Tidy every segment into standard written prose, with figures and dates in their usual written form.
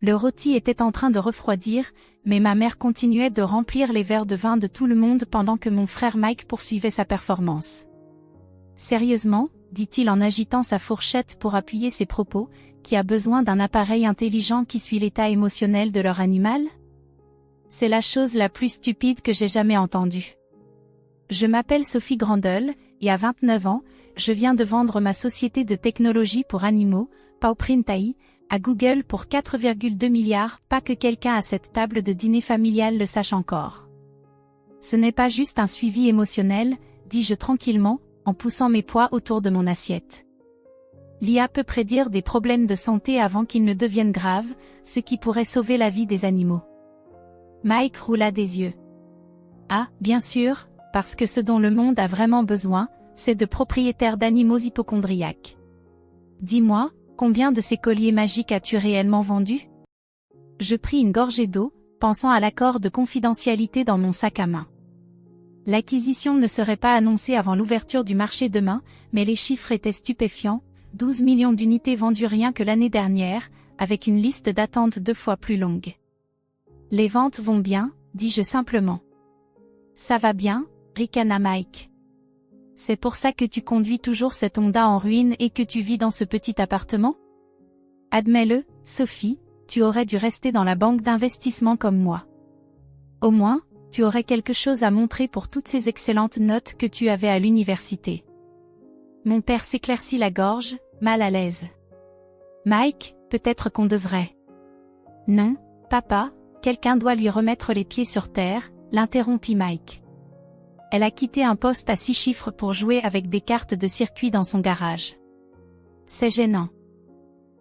Le rôti était en train de refroidir, mais ma mère continuait de remplir les verres de vin de tout le monde pendant que mon frère Mike poursuivait sa performance. Sérieusement, dit-il en agitant sa fourchette pour appuyer ses propos, qui a besoin d'un appareil intelligent qui suit l'état émotionnel de leur animal? C'est la chose la plus stupide que j'ai jamais entendue. Je m'appelle Sophie Grandel, et à 29 ans, je viens de vendre ma société de technologie pour animaux, Pawprint AI, à Google pour 4,2 milliards, pas que quelqu'un à cette table de dîner familial le sache encore. Ce n'est pas juste un suivi émotionnel, dis-je tranquillement, en poussant mes pois autour de mon assiette. L'IA peut prédire des problèmes de santé avant qu'ils ne deviennent graves, ce qui pourrait sauver la vie des animaux. Mike roula des yeux. Ah, bien sûr, parce que ce dont le monde a vraiment besoin, c'est de propriétaires d'animaux hypocondriaques. Dis-moi, combien de ces colliers magiques as-tu réellement vendus? Je pris une gorgée d'eau, pensant à l'accord de confidentialité dans mon sac à main. L'acquisition ne serait pas annoncée avant l'ouverture du marché demain, mais les chiffres étaient stupéfiants, 12 millions d'unités vendues rien que l'année dernière, avec une liste d'attente 2 fois plus longue. Les ventes vont bien, dis-je simplement. Ça va bien, ricana Mike. C'est pour ça que tu conduis toujours cette Honda en ruine et que tu vis dans ce petit appartement? Admets-le, Sophie, tu aurais dû rester dans la banque d'investissement comme moi. Au moins, tu aurais quelque chose à montrer pour toutes ces excellentes notes que tu avais à l'université. Mon père s'éclaircit la gorge, mal à l'aise. Mike, peut-être qu'on devrait. Non, papa, quelqu'un doit lui remettre les pieds sur terre, l'interrompit Mike. Elle a quitté un poste à 6 chiffres pour jouer avec des cartes de circuit dans son garage. C'est gênant.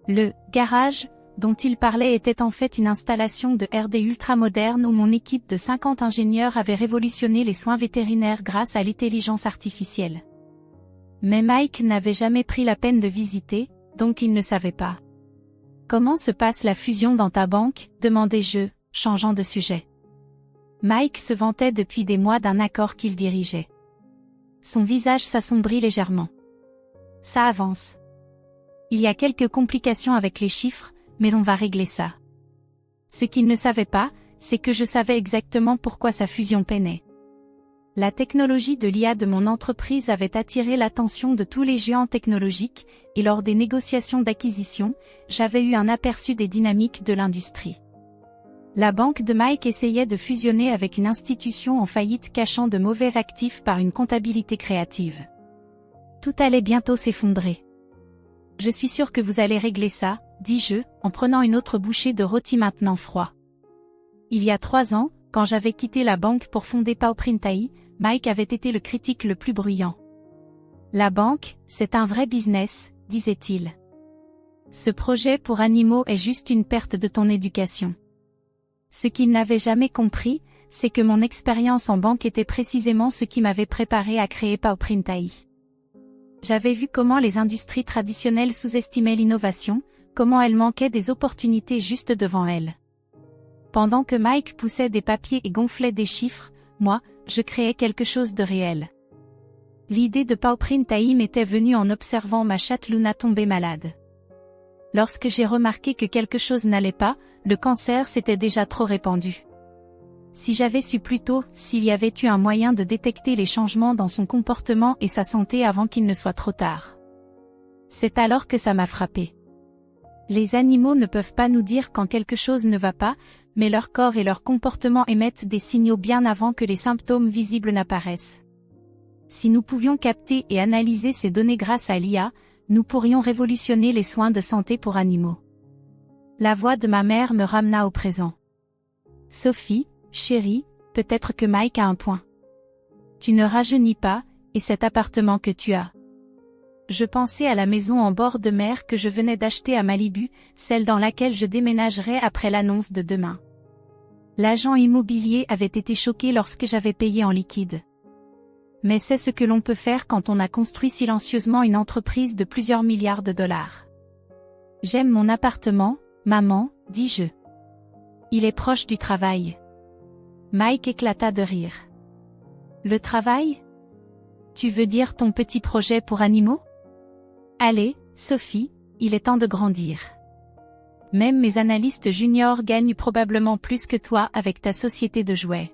Le « garage » dont il parlait était en fait une installation de R&D ultramoderne où mon équipe de 50 ingénieurs avait révolutionné les soins vétérinaires grâce à l'intelligence artificielle. Mais Mike n'avait jamais pris la peine de visiter, donc il ne savait pas. « Comment se passe la fusion dans ta banque ?» demandai-je, changeant de sujet. Mike se vantait depuis des mois d'un accord qu'il dirigeait. Son visage s'assombrit légèrement. Ça avance. Il y a quelques complications avec les chiffres, mais on va régler ça. Ce qu'il ne savait pas, c'est que je savais exactement pourquoi sa fusion peinait. La technologie de l'IA de mon entreprise avait attiré l'attention de tous les géants technologiques, et lors des négociations d'acquisition, j'avais eu un aperçu des dynamiques de l'industrie. La banque de Mike essayait de fusionner avec une institution en faillite cachant de mauvais actifs par une comptabilité créative. Tout allait bientôt s'effondrer. Je suis sûr que vous allez régler ça, dis-je, en prenant une autre bouchée de rôti maintenant froid. Il y a 3 ans, quand j'avais quitté la banque pour fonder Pawprint AI, Mike avait été le critique le plus bruyant. La banque, c'est un vrai business, disait-il. Ce projet pour animaux est juste une perte de ton éducation. Ce qu'il n'avait jamais compris, c'est que mon expérience en banque était précisément ce qui m'avait préparé à créer Pawprint AI. J'avais vu comment les industries traditionnelles sous-estimaient l'innovation, comment elles manquaient des opportunités juste devant elles. Pendant que Mike poussait des papiers et gonflait des chiffres, moi, je créais quelque chose de réel. L'idée de Pawprint AI m'était venue en observant ma chatte Luna tomber malade. Lorsque j'ai remarqué que quelque chose n'allait pas, le cancer s'était déjà trop répandu. Si j'avais su plus tôt, s'il y avait eu un moyen de détecter les changements dans son comportement et sa santé avant qu'il ne soit trop tard. C'est alors que ça m'a frappé. Les animaux ne peuvent pas nous dire quand quelque chose ne va pas, mais leur corps et leur comportement émettent des signaux bien avant que les symptômes visibles n'apparaissent. Si nous pouvions capter et analyser ces données grâce à l'IA, nous pourrions révolutionner les soins de santé pour animaux. La voix de ma mère me ramena au présent. Sophie, chérie, peut-être que Mike a un point. Tu ne rajeunis pas, et cet appartement que tu as. Je pensais à la maison en bord de mer que je venais d'acheter à Malibu, celle dans laquelle je déménagerai après l'annonce de demain. L'agent immobilier avait été choqué lorsque j'avais payé en liquide. Mais c'est ce que l'on peut faire quand on a construit silencieusement une entreprise de plusieurs milliards de dollars. J'aime mon appartement, maman, dis-je. Il est proche du travail. Mike éclata de rire. Le travail? Tu veux dire ton petit projet pour animaux? Allez, Sophie, il est temps de grandir. Même mes analystes juniors gagnent probablement plus que toi avec ta société de jouets.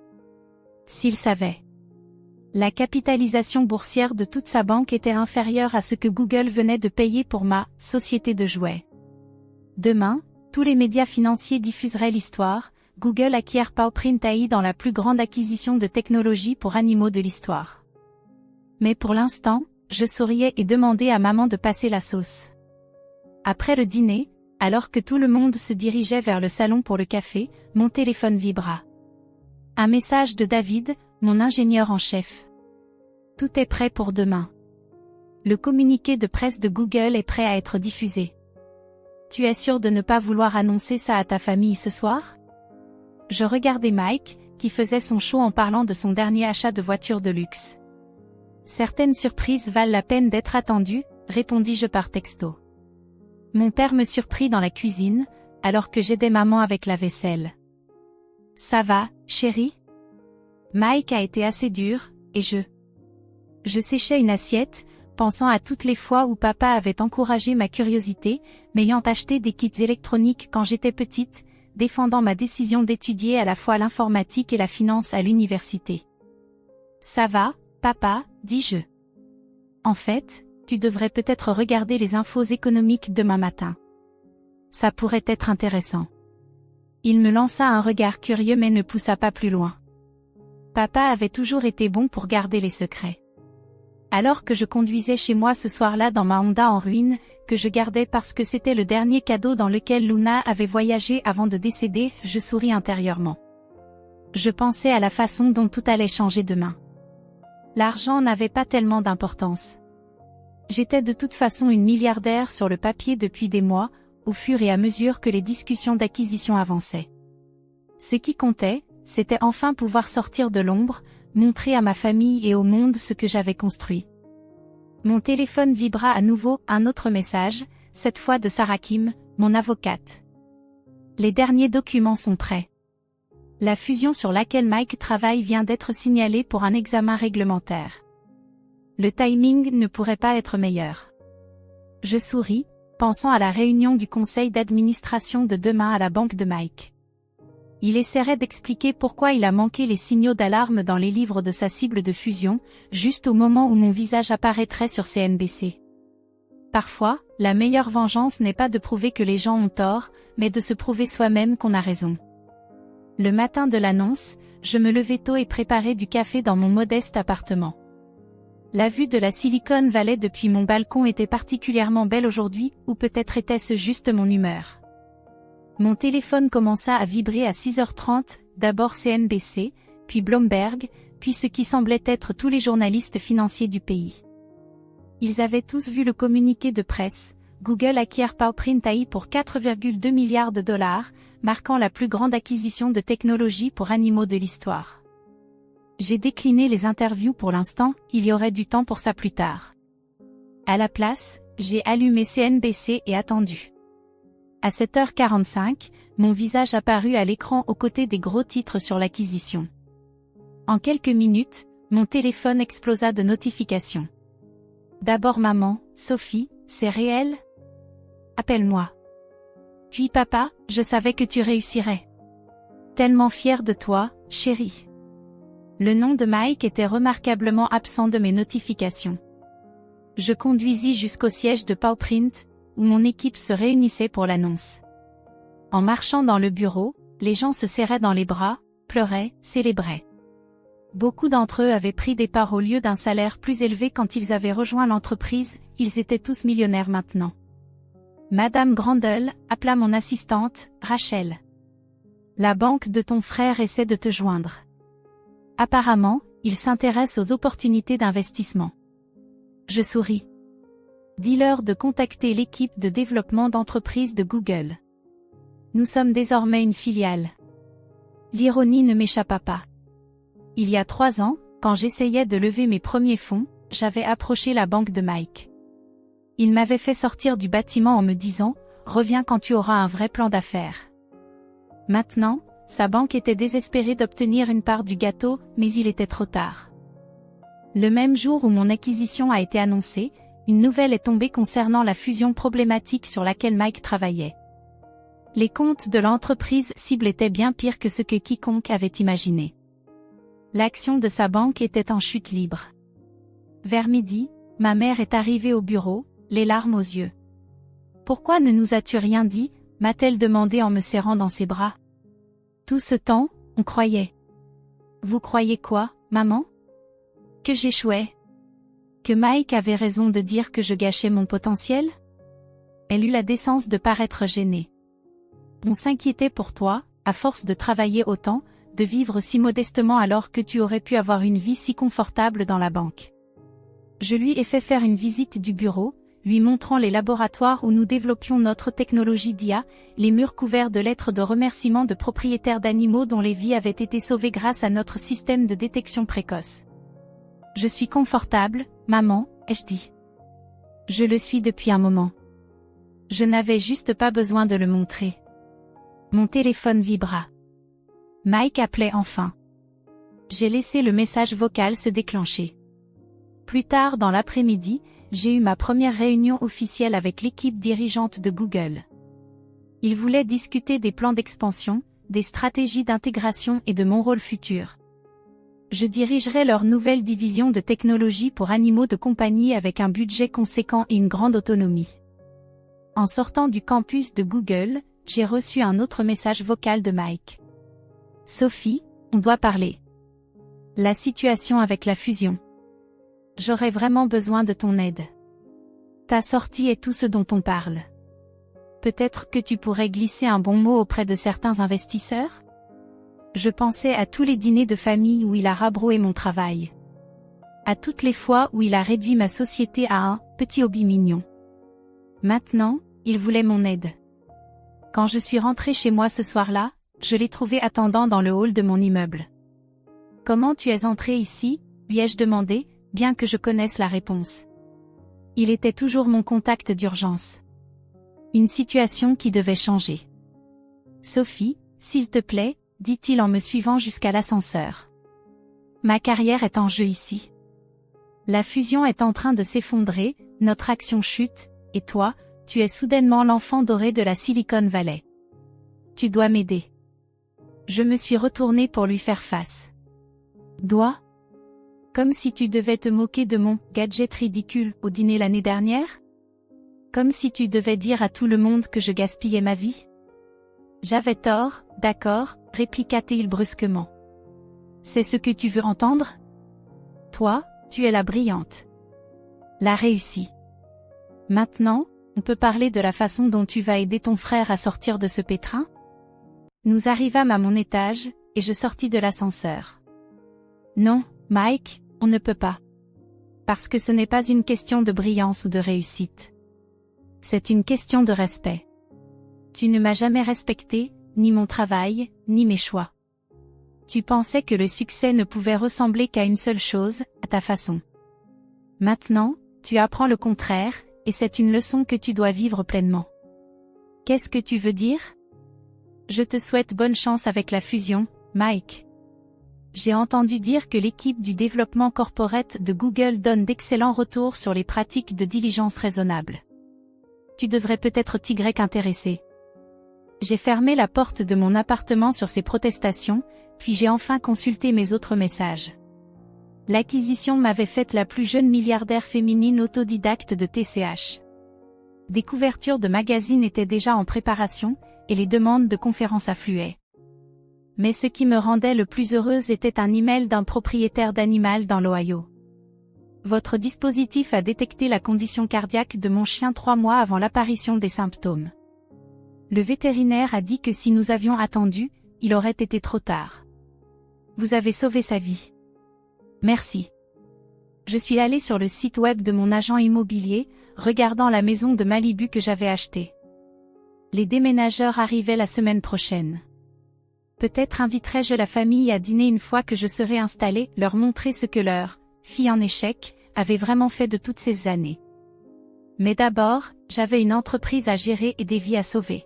S'ils savaient. La capitalisation boursière de toute sa banque était inférieure à ce que Google venait de payer pour ma société de jouets. Demain, tous les médias financiers diffuseraient l'histoire. Google acquiert PawPrint AI dans la plus grande acquisition de technologie pour animaux de l'histoire. Mais pour l'instant, je souriais et demandais à maman de passer la sauce. Après le dîner, alors que tout le monde se dirigeait vers le salon pour le café, mon téléphone vibra. Un message de David, mon ingénieur en chef. Tout est prêt pour demain. Le communiqué de presse de Google est prêt à être diffusé. Tu es sûr de ne pas vouloir annoncer ça à ta famille ce soir? Je regardais Mike, qui faisait son show en parlant de son dernier achat de voiture de luxe. Certaines surprises valent la peine d'être attendues, répondis-je par texto. Mon père me surprit dans la cuisine, alors que j'aidais maman avec la vaisselle. Ça va, chérie? Mike a été assez dur, et je séchais une assiette, pensant à toutes les fois où papa avait encouragé ma curiosité, m'ayant acheté des kits électroniques quand j'étais petite, défendant ma décision d'étudier à la fois l'informatique et la finance à l'université. Ça va, papa, dis-je. En fait, tu devrais peut-être regarder les infos économiques demain matin. Ça pourrait être intéressant. Il me lança un regard curieux mais ne poussa pas plus loin. Papa avait toujours été bon pour garder les secrets. Alors que je conduisais chez moi ce soir-là dans ma Honda en ruine, que je gardais parce que c'était le dernier cadeau dans lequel Luna avait voyagé avant de décéder, je souris intérieurement. Je pensais à la façon dont tout allait changer demain. L'argent n'avait pas tellement d'importance. J'étais de toute façon une milliardaire sur le papier depuis des mois, au fur et à mesure que les discussions d'acquisition avançaient. Ce qui comptait, c'était enfin pouvoir sortir de l'ombre, montrer à ma famille et au monde ce que j'avais construit. Mon téléphone vibra à nouveau, un autre message, cette fois de Sarah Kim, mon avocate. Les derniers documents sont prêts. La fusion sur laquelle Mike travaille vient d'être signalée pour un examen réglementaire. Le timing ne pourrait pas être meilleur. Je souris, pensant à la réunion du conseil d'administration de demain à la banque de Mike. Il essaierait d'expliquer pourquoi il a manqué les signaux d'alarme dans les livres de sa cible de fusion, juste au moment où mon visage apparaîtrait sur CNBC. Parfois, la meilleure vengeance n'est pas de prouver que les gens ont tort, mais de se prouver soi-même qu'on a raison. Le matin de l'annonce, je me levai tôt et préparai du café dans mon modeste appartement. La vue de la Silicon Valley depuis mon balcon était particulièrement belle aujourd'hui, ou peut-être était-ce juste mon humeur. Mon téléphone commença à vibrer à 6h30, d'abord CNBC, puis Bloomberg, puis ce qui semblait être tous les journalistes financiers du pays. Ils avaient tous vu le communiqué de presse. Google acquiert PawPrint AI pour 4,2 milliards de dollars, marquant la plus grande acquisition de technologie pour animaux de l'histoire. J'ai décliné les interviews pour l'instant, il y aurait du temps pour ça plus tard. À la place, j'ai allumé CNBC et attendu. À 7h45, mon visage apparut à l'écran aux côtés des gros titres sur l'acquisition. En quelques minutes, mon téléphone explosa de notifications. D'abord maman, Sophie, c'est réel? Appelle-moi. Puis papa, je savais que tu réussirais. Tellement fière de toi, chérie. Le nom de Mike était remarquablement absent de mes notifications. Je conduisis jusqu'au siège de PawPrint, où mon équipe se réunissait pour l'annonce. En marchant dans le bureau, les gens se serraient dans les bras, pleuraient, célébraient. Beaucoup d'entre eux avaient pris des parts au lieu d'un salaire plus élevé quand ils avaient rejoint l'entreprise, ils étaient tous millionnaires maintenant. Madame Grandel appela mon assistante, Rachel. La banque de ton frère essaie de te joindre. Apparemment, il s'intéresse aux opportunités d'investissement. Je souris. Dis-leur de contacter l'équipe de développement d'entreprise de Google. Nous sommes désormais une filiale. L'ironie ne m'échappa pas. Il y a 3 ans, quand j'essayais de lever mes premiers fonds, j'avais approché la banque de Mike. Il m'avait fait sortir du bâtiment en me disant « Reviens quand tu auras un vrai plan d'affaires ». Maintenant, sa banque était désespérée d'obtenir une part du gâteau, mais il était trop tard. Le même jour où mon acquisition a été annoncée, une nouvelle est tombée concernant la fusion problématique sur laquelle Mike travaillait. Les comptes de l'entreprise cible étaient bien pires que ce que quiconque avait imaginé. L'action de sa banque était en chute libre. Vers midi, ma mère est arrivée au bureau, les larmes aux yeux. « Pourquoi ne nous as-tu rien dit ?» m'a-t-elle demandé en me serrant dans ses bras. Tout ce temps, on croyait. Vous croyez quoi, maman? Que j'échouais? Que Mike avait raison de dire que je gâchais mon potentiel? Elle eut la décence de paraître gênée. On s'inquiétait pour toi, à force de travailler autant, de vivre si modestement alors que tu aurais pu avoir une vie si confortable dans la banque. Je lui ai fait faire une visite du bureau, lui montrant les laboratoires où nous développions notre technologie d'IA, les murs couverts de lettres de remerciement de propriétaires d'animaux dont les vies avaient été sauvées grâce à notre système de détection précoce. Je suis confortable, maman, ai-je dit. Je le suis depuis un moment. Je n'avais juste pas besoin de le montrer. Mon téléphone vibra. Mike appelait enfin. J'ai laissé le message vocal se déclencher. Plus tard dans l'après-midi, j'ai eu ma première réunion officielle avec l'équipe dirigeante de Google. Ils voulaient discuter des plans d'expansion, des stratégies d'intégration et de mon rôle futur. Je dirigerai leur nouvelle division de technologie pour animaux de compagnie avec un budget conséquent et une grande autonomie. En sortant du campus de Google, j'ai reçu un autre message vocal de Mike. Sophie, on doit parler. La situation avec la fusion. J'aurais vraiment besoin de ton aide. Ta sortie est tout ce dont on parle. Peut-être que tu pourrais glisser un bon mot auprès de certains investisseurs? Je pensais à tous les dîners de famille où il a rabroué mon travail. À toutes les fois où il a réduit ma société à un petit hobby mignon. Maintenant, il voulait mon aide. Quand je suis rentrée chez moi ce soir-là, je l'ai trouvé attendant dans le hall de mon immeuble. « Comment tu es entré ici ?» lui ai-je demandé, bien que je connaisse la réponse. Il était toujours mon contact d'urgence. Une situation qui devait changer. « Sophie, s'il te plaît, » dit-il en me suivant jusqu'à l'ascenseur. Ma carrière est en jeu ici. La fusion est en train de s'effondrer, notre action chute, et toi, tu es soudainement l'enfant doré de la Silicon Valley. Tu dois m'aider. Je me suis retournée pour lui faire face. Dois? Comme si tu devais te moquer de mon gadget ridicule au dîner l'année dernière? Comme si tu devais dire à tout le monde que je gaspillais ma vie? J'avais tort, d'accord, répliqua-t-il brusquement. C'est ce que tu veux entendre? Toi, tu es la brillante. La réussie. Maintenant, on peut parler de la façon dont tu vas aider ton frère à sortir de ce pétrin? Nous arrivâmes à mon étage, et je sortis de l'ascenseur. Non, Mike, on ne peut pas. Parce que ce n'est pas une question de brillance ou de réussite. C'est une question de respect. Tu ne m'as jamais respecté, ni mon travail, ni mes choix. Tu pensais que le succès ne pouvait ressembler qu'à une seule chose, à ta façon. Maintenant, tu apprends le contraire, et c'est une leçon que tu dois vivre pleinement. Qu'est-ce que tu veux dire? Je te souhaite bonne chance avec la fusion, Mike. J'ai entendu dire que l'équipe du développement corporate de Google donne d'excellents retours sur les pratiques de diligence raisonnable. Tu devrais peut-être t'y intéresser. J'ai fermé la porte de mon appartement sur ces protestations, puis j'ai enfin consulté mes autres messages. L'acquisition m'avait faite la plus jeune milliardaire féminine autodidacte de TCH. Des couvertures de magazines étaient déjà en préparation, et les demandes de conférences affluaient. Mais ce qui me rendait le plus heureuse était un email d'un propriétaire d'animal dans l'Ohio. Votre dispositif a détecté la condition cardiaque de mon chien 3 mois avant l'apparition des symptômes. Le vétérinaire a dit que si nous avions attendu, il aurait été trop tard. Vous avez sauvé sa vie. Merci. Je suis allée sur le site web de mon agent immobilier, regardant la maison de Malibu que j'avais achetée. Les déménageurs arrivaient la semaine prochaine. Peut-être inviterai-je la famille à dîner une fois que je serai installée, leur montrer ce que leur fille en échec avait vraiment fait de toutes ces années. Mais d'abord, j'avais une entreprise à gérer et des vies à sauver.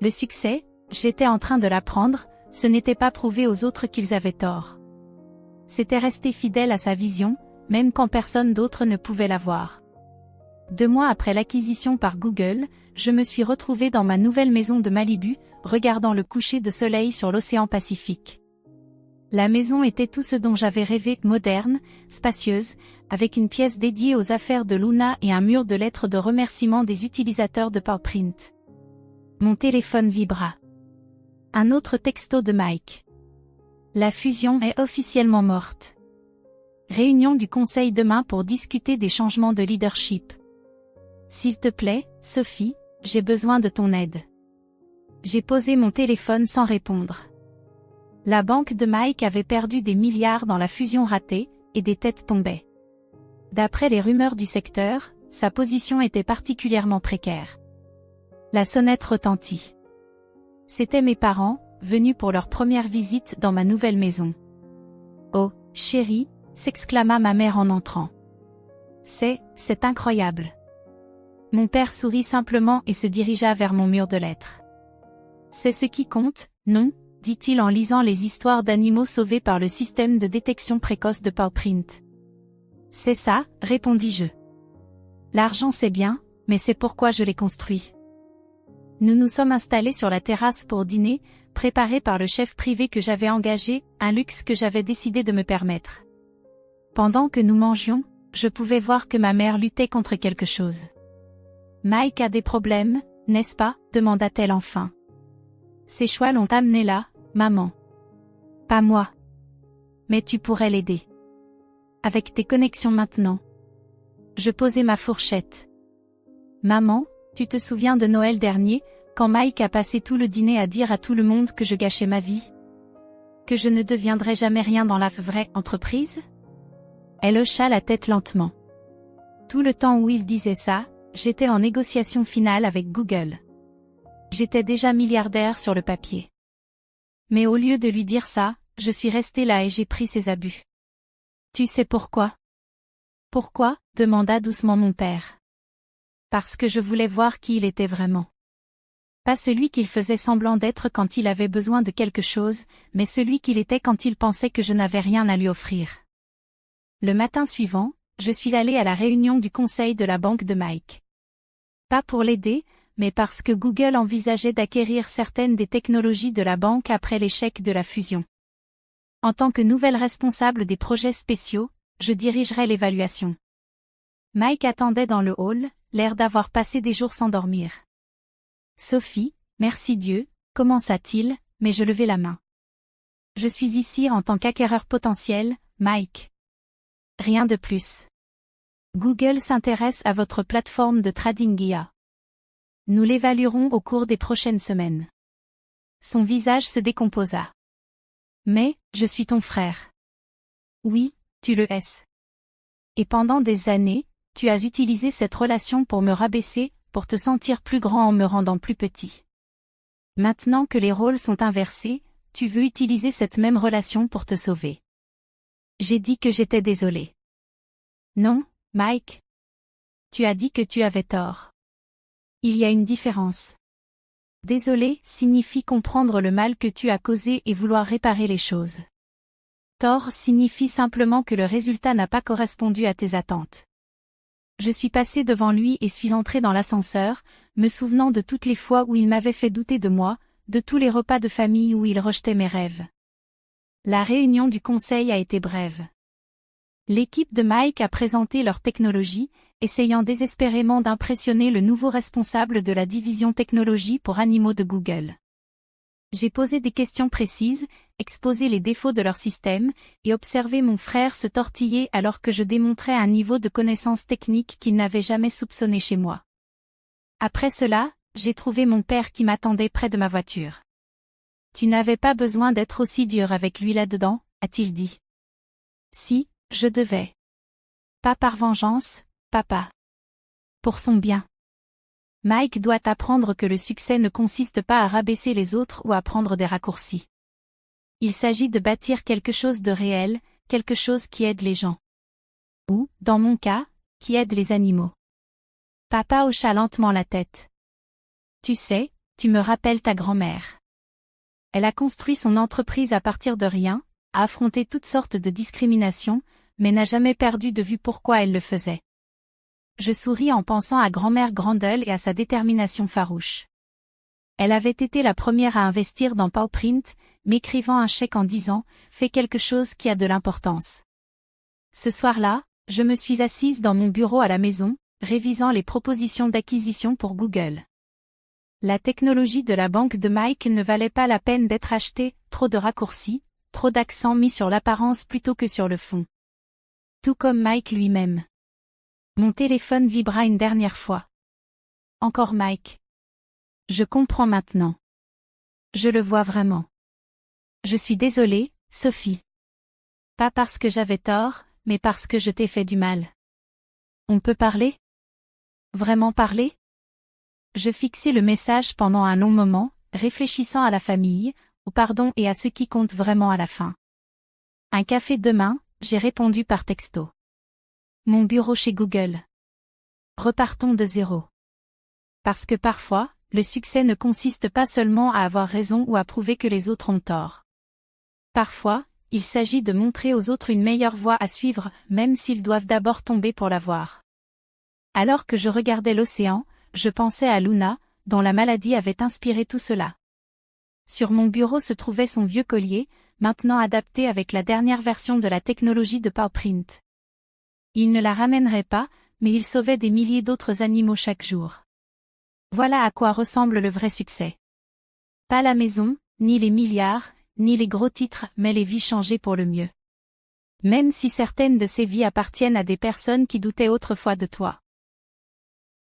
Le succès, j'étais en train de l'apprendre, ce n'était pas prouver aux autres qu'ils avaient tort. C'était rester fidèle à sa vision, même quand personne d'autre ne pouvait la voir. 2 mois après l'acquisition par Google, je me suis retrouvée dans ma nouvelle maison de Malibu, regardant le coucher de soleil sur l'océan Pacifique. La maison était tout ce dont j'avais rêvé, moderne, spacieuse, avec une pièce dédiée aux affaires de Luna et un mur de lettres de remerciement des utilisateurs de PowerPrint. Mon téléphone vibra. Un autre texto de Mike. La fusion est officiellement morte. Réunion du conseil demain pour discuter des changements de leadership. S'il te plaît, Sophie, j'ai besoin de ton aide. J'ai posé mon téléphone sans répondre. La banque de Mike avait perdu des milliards dans la fusion ratée, et des têtes tombaient. D'après les rumeurs du secteur, sa position était particulièrement précaire. La sonnette retentit. C'étaient mes parents, venus pour leur première visite dans ma nouvelle maison. « Oh, chérie !» s'exclama ma mère en entrant. « C'est incroyable. » Mon père sourit simplement et se dirigea vers mon mur de lettres. « C'est ce qui compte, non ?» dit-il en lisant les histoires d'animaux sauvés par le système de détection précoce de PowerPrint. « C'est ça, répondis-je. L'argent c'est bien, mais c'est pourquoi je l'ai construit. » Nous nous sommes installés sur la terrasse pour dîner, préparé par le chef privé que j'avais engagé, un luxe que j'avais décidé de me permettre. Pendant que nous mangions, je pouvais voir que ma mère luttait contre quelque chose. « Mike a des problèmes, n'est-ce pas ?» demanda-t-elle enfin. « Ses choix l'ont amené là, maman. »« Pas moi. Mais tu pourrais l'aider. Avec tes connexions maintenant. » Je posai ma fourchette. « Maman, tu te souviens de Noël dernier, quand Mike a passé tout le dîner à dire à tout le monde que je gâchais ma vie? Que je ne deviendrais jamais rien dans la vraie entreprise ?» Elle hocha la tête lentement. Tout le temps où il disait ça, j'étais en négociation finale avec Google. J'étais déjà milliardaire sur le papier. Mais au lieu de lui dire ça, je suis restée là et j'ai pris ses abus. Tu sais pourquoi? Pourquoi? Demanda doucement mon père. Parce que je voulais voir qui il était vraiment. Pas celui qu'il faisait semblant d'être quand il avait besoin de quelque chose, mais celui qu'il était quand il pensait que je n'avais rien à lui offrir. Le matin suivant, je suis allée à la réunion du conseil de la banque de Mike. Pas pour l'aider, mais parce que Google envisageait d'acquérir certaines des technologies de la banque après l'échec de la fusion. En tant que nouvelle responsable des projets spéciaux, je dirigerai l'évaluation. Mike attendait dans le hall, l'air d'avoir passé des jours sans dormir. Sophie, merci Dieu, commença-t-il, mais je levai la main. Je suis ici en tant qu'acquéreur potentiel, Mike. Rien de plus. Google s'intéresse à votre plateforme de trading IA. Nous l'évaluerons au cours des prochaines semaines. Son visage se décomposa. Mais, je suis ton frère. Oui, tu le es. Et pendant des années, tu as utilisé cette relation pour me rabaisser, pour te sentir plus grand en me rendant plus petit. Maintenant que les rôles sont inversés, tu veux utiliser cette même relation pour te sauver. J'ai dit que j'étais désolée. Non, Mike. Tu as dit que tu avais tort. Il y a une différence. Désolé signifie comprendre le mal que tu as causé et vouloir réparer les choses. Tort signifie simplement que le résultat n'a pas correspondu à tes attentes. Je suis passée devant lui et suis entrée dans l'ascenseur, me souvenant de toutes les fois où il m'avait fait douter de moi, de tous les repas de famille où il rejetait mes rêves. La réunion du conseil a été brève. L'équipe de Mike a présenté leur technologie, essayant désespérément d'impressionner le nouveau responsable de la division technologie pour animaux de Google. J'ai posé des questions précises, exposé les défauts de leur système, et observé mon frère se tortiller alors que je démontrais un niveau de connaissance technique qu'il n'avait jamais soupçonné chez moi. Après cela, j'ai trouvé mon père qui m'attendait près de ma voiture. « Tu n'avais pas besoin d'être aussi dur avec lui là-dedans, a-t-il dit. « Si, je devais. Pas par vengeance, papa. Pour son bien. Mike doit apprendre que le succès ne consiste pas à rabaisser les autres ou à prendre des raccourcis. Il s'agit de bâtir quelque chose de réel, quelque chose qui aide les gens. Ou, dans mon cas, qui aide les animaux. » Papa hocha lentement la tête. « Tu sais, tu me rappelles ta grand-mère. Elle a construit son entreprise à partir de rien, a affronté toutes sortes de discriminations, mais n'a jamais perdu de vue pourquoi elle le faisait. Je souris en pensant à grand-mère Grandel et à sa détermination farouche. Elle avait été la première à investir dans PawPrint, m'écrivant un chèque en disant « Fais quelque chose qui a de l'importance ». Ce soir-là, je me suis assise dans mon bureau à la maison, révisant les propositions d'acquisition pour Google. La technologie de la banque de Mike ne valait pas la peine d'être achetée, trop de raccourcis, trop d'accent mis sur l'apparence plutôt que sur le fond. Tout comme Mike lui-même. Mon téléphone vibra une dernière fois. Encore Mike. Je comprends maintenant. Je le vois vraiment. Je suis désolée, Sophie. Pas parce que j'avais tort, mais parce que je t'ai fait du mal. On peut parler? Vraiment parler? Je fixai le message pendant un long moment, réfléchissant à la famille, au pardon et à ce qui compte vraiment à la fin. Un café demain, j'ai répondu par texto. Mon bureau chez Google. Repartons de zéro. Parce que parfois, le succès ne consiste pas seulement à avoir raison ou à prouver que les autres ont tort. Parfois, il s'agit de montrer aux autres une meilleure voie à suivre, même s'ils doivent d'abord tomber pour la voir. Alors que je regardais l'océan, je pensais à Luna, dont la maladie avait inspiré tout cela. Sur mon bureau se trouvait son vieux collier, maintenant adapté avec la dernière version de la technologie de PawPrint. Il ne la ramènerait pas, mais il sauvait des milliers d'autres animaux chaque jour. Voilà à quoi ressemble le vrai succès. Pas la maison, ni les milliards, ni les gros titres, mais les vies changées pour le mieux. Même si certaines de ces vies appartiennent à des personnes qui doutaient autrefois de toi.